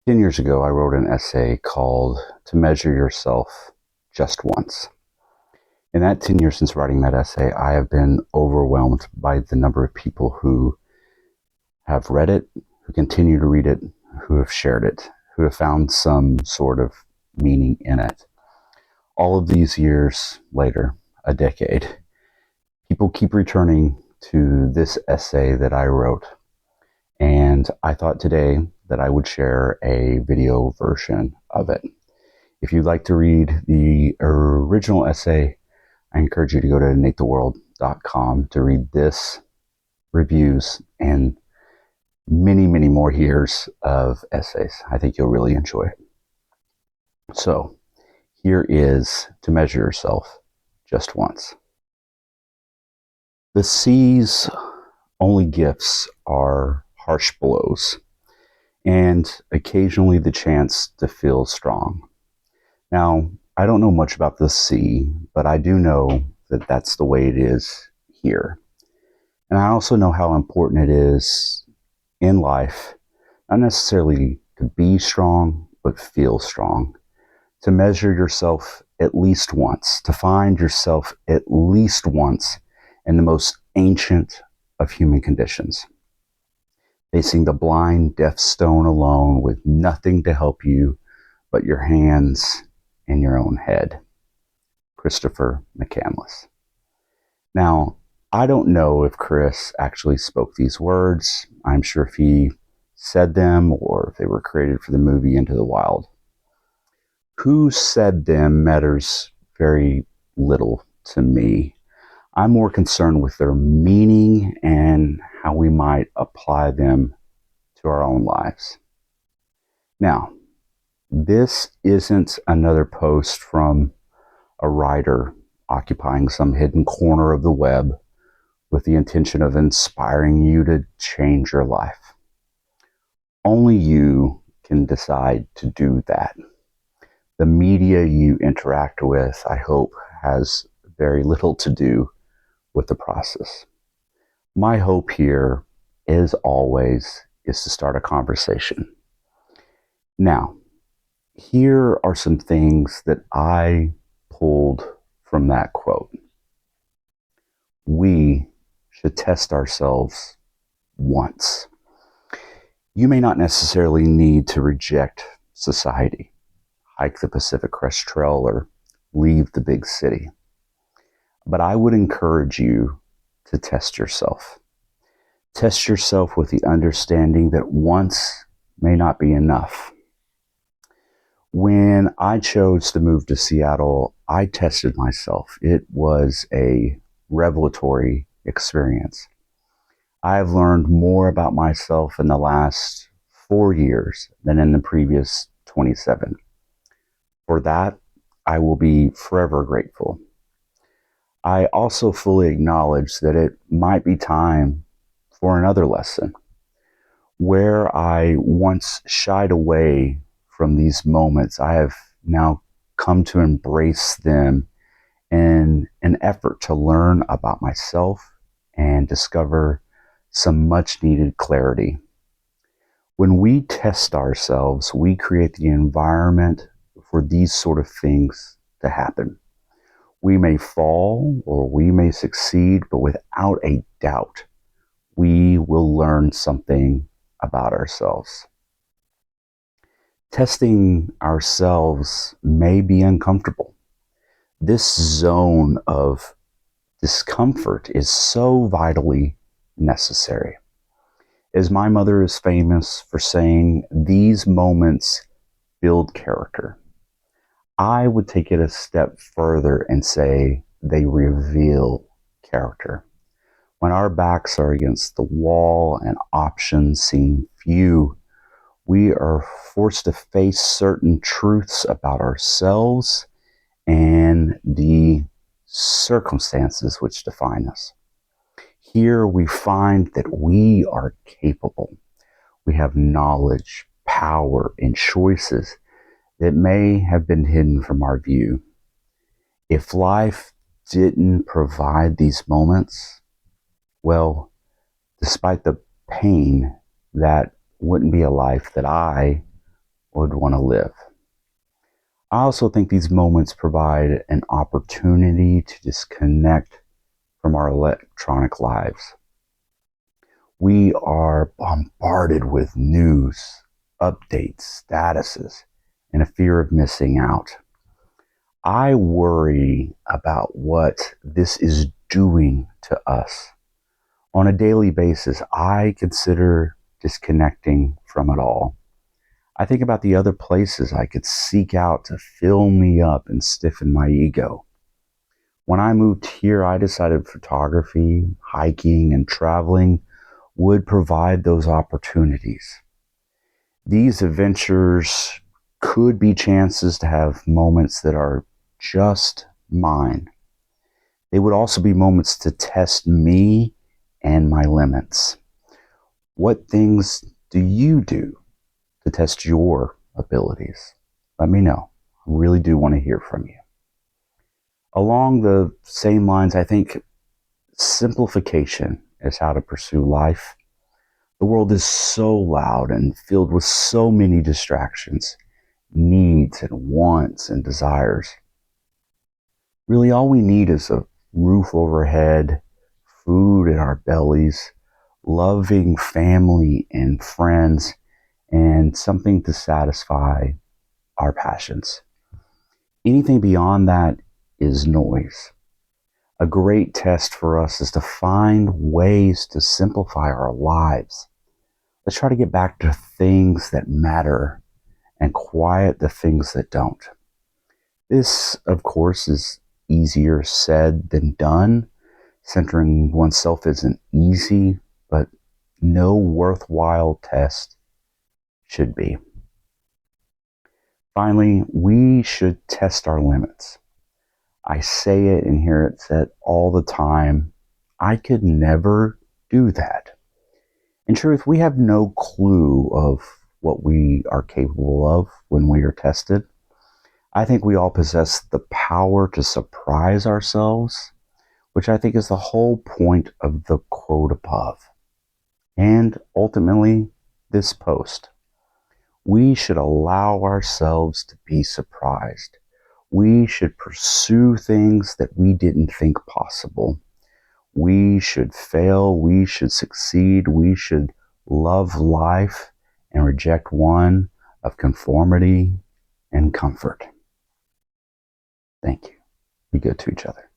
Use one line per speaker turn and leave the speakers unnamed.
10 years ago, I wrote an essay called To Measure Yourself Just Once. In that 10 years since writing that essay, I have been overwhelmed by the number of people who have read it, who continue to read it, who have shared it, who have found some sort of meaning in it. All of these years later, a decade, people keep returning to this essay that I wrote. And I thought today that I would share a video version of it. If you'd like to read the original essay, I encourage you to go to natetheworld.com to read this, reviews, and many, many more years of essays. I think you'll really enjoy it. So, here is To Measure Yourself Just Once. The sea's only gifts are harsh blows, and occasionally the chance to feel strong. Now, I don't know much about the sea, but I do know that that's the way it is here. And I also know how important it is in life, not necessarily to be strong, but feel strong, to measure yourself at least once, to find yourself at least once in the most ancient of human conditions, facing the blind, deaf stone alone with nothing to help you but your hands and your own head. Christopher McCandless. Now, I don't know if Chris actually spoke these words. I'm sure if he said them or if they were created for the movie Into the Wild. Who said them matters very little to me. I'm more concerned with their meaning and how we might apply them to our own lives. Now, this isn't another post from a writer occupying some hidden corner of the web with the intention of inspiring you to change your life. Only you can decide to do that. The media you interact with, I hope, has very little to do with the process. My hope here, as always, is to start a conversation. Now, here are some things that I pulled from that quote. We should test ourselves once. You may not necessarily need to reject society, hike the Pacific Crest Trail, or leave the big city. But I would encourage you to test yourself. Test yourself with the understanding that once may not be enough. When I chose to move to Seattle, I tested myself. It was a revelatory experience. I have learned more about myself in the last 4 years than in the previous 27. For that, I will be forever grateful. I also fully acknowledge that it might be time for another lesson. Where I once shied away from these moments, I have now come to embrace them in an effort to learn about myself and discover some much needed clarity. When we test ourselves, we create the environment for these sort of things to happen. We may fall or we may succeed, but without a doubt, we will learn something about ourselves. Testing ourselves may be uncomfortable. This zone of discomfort is so vitally necessary. As my mother is famous for saying, these moments build character. I would take it a step further and say they reveal character. When our backs are against the wall and options seem few, we are forced to face certain truths about ourselves and the circumstances which define us. Here we find that we are capable. We have knowledge, power, and choices that may have been hidden from our view. If life didn't provide these moments, well, despite the pain, that wouldn't be a life that I would want to live. I also think these moments provide an opportunity to disconnect from our electronic lives. We are bombarded with news, updates, statuses, and a fear of missing out. I worry about what this is doing to us. On a daily basis, I consider disconnecting from it all. I think about the other places I could seek out to fill me up and stiffen my ego. When I moved here, I decided photography, hiking, and traveling would provide those opportunities. These adventures could be chances to have moments that are just mine. They would also be moments to test me and my limits. What things do you do to test your abilities? Let me know. I really do want to hear from you. Along the same lines, I think simplification is how to pursue life. The world is so loud and filled with so many distractions, needs and wants and desires. Really, all we need is a roof overhead, food in our bellies, loving family and friends, and something to satisfy our passions. Anything beyond that is noise. A great test for us is to find ways to simplify our lives. Let's try to get back to things that matter and quiet the things that don't. This, of course, is easier said than done. Centering oneself isn't easy, but no worthwhile test should be. Finally, we should test our limits. I say it and hear it said all the time. I could never do that. In truth, we have no clue of what we are capable of when we are tested. I think we all possess the power to surprise ourselves, which I think is the whole point of the quote above. And ultimately, this post. We should allow ourselves to be surprised. We should pursue things that we didn't think possible. We should fail. We should succeed. We should love life and reject one of conformity and comfort. Thank you. Be good to each other.